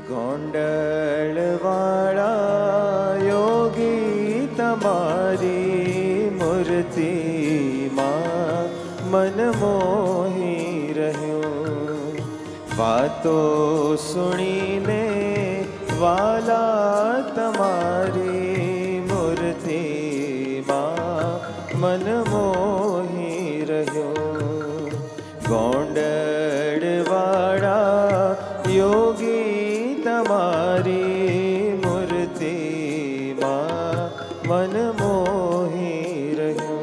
ગોંડલવાળા યોગી તમારી મૂર્તિમાં મન મોહી રહ્યું. વાતો સુણીને વાલા તમારી મૂર્તિમાં મન મોહી રહ્યું. ગોંડલવાળા યોગી તમારી મૂર્તિમાં મન મોહી રહ્યું.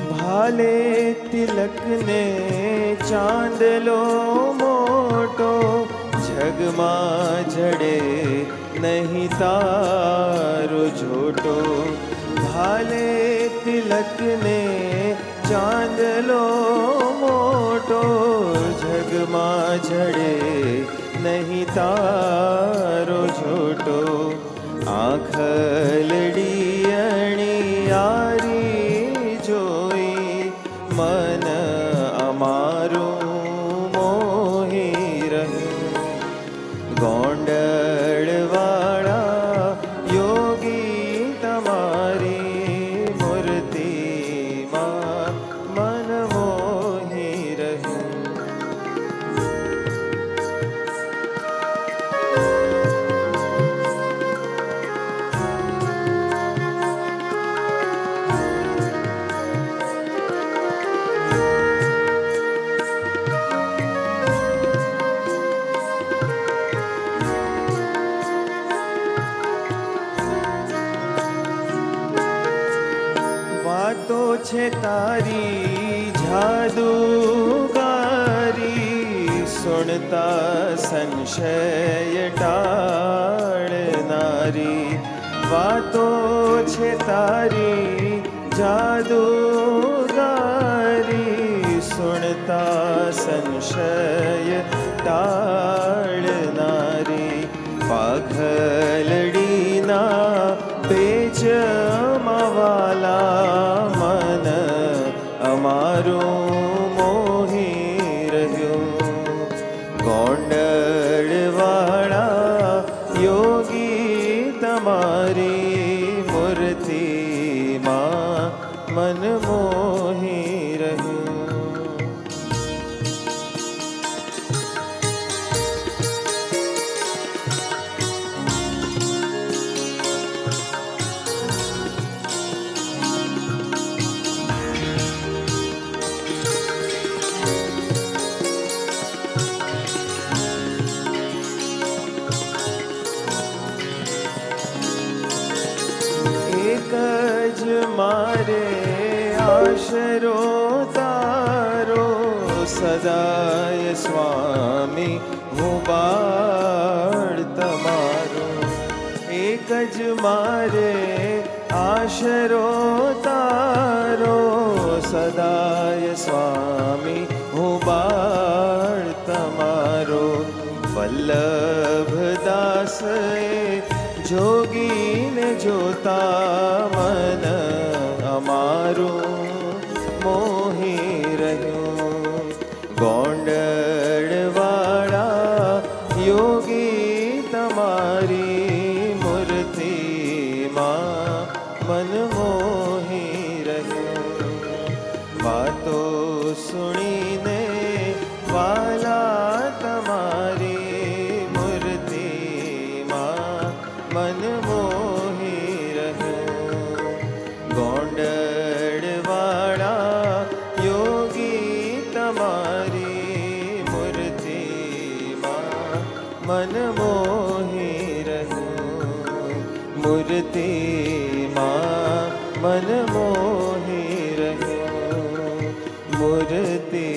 ભાલે તિલકને ચાંદલો મોટો જગમાં જડે નહીં તારો જોટો. ભાલે તિલકને ચાંદલો મોટો જગમાં જડે નહીં તારો જોટો. આંખલડી અણિયારી જોઈ મન અમારું મોહી રહ્યું. ગોંડલવાળા યોગી તમારી મૂર્તિમાં મન મોહી રહ્યું. વાતો છે તારી જાદુગારી સુણતા સંશય ટાળનારી. વાતો છે તારી જાદુગારી સુણતા સંશય ટાળનારી. પાઘલડીના પેચમાં વાલા મન અમારું મોહી રહ્યું. ગોંડલવાળા યોગી તમારી મૂર્તિમાં મન મોહી રહ્યું. એક જ મારે આશરો તારો સદાય સ્વામી હું બાળ તમારો. એક જ મારે આશરો તારો સદાય સ્વામી હું બાળ તમારો. વલ્લભદાસ જોગીને જોતા મન અમારું મોહી રહ્યું. ગોંડલવાળા યોગી તમારી મૂર્તિમાં મન મોહી રહ્યું. વાતો સુણીને વાલા તમારી મૂર્તિમાં મન મોહી રહ્યું. ગોંડલવાળા યોગી તમારી મૂર્તિમાં મન મોહી રહ્યું. મૂર્તિમાં મન મોહી રહ્યું. મૂર્તિ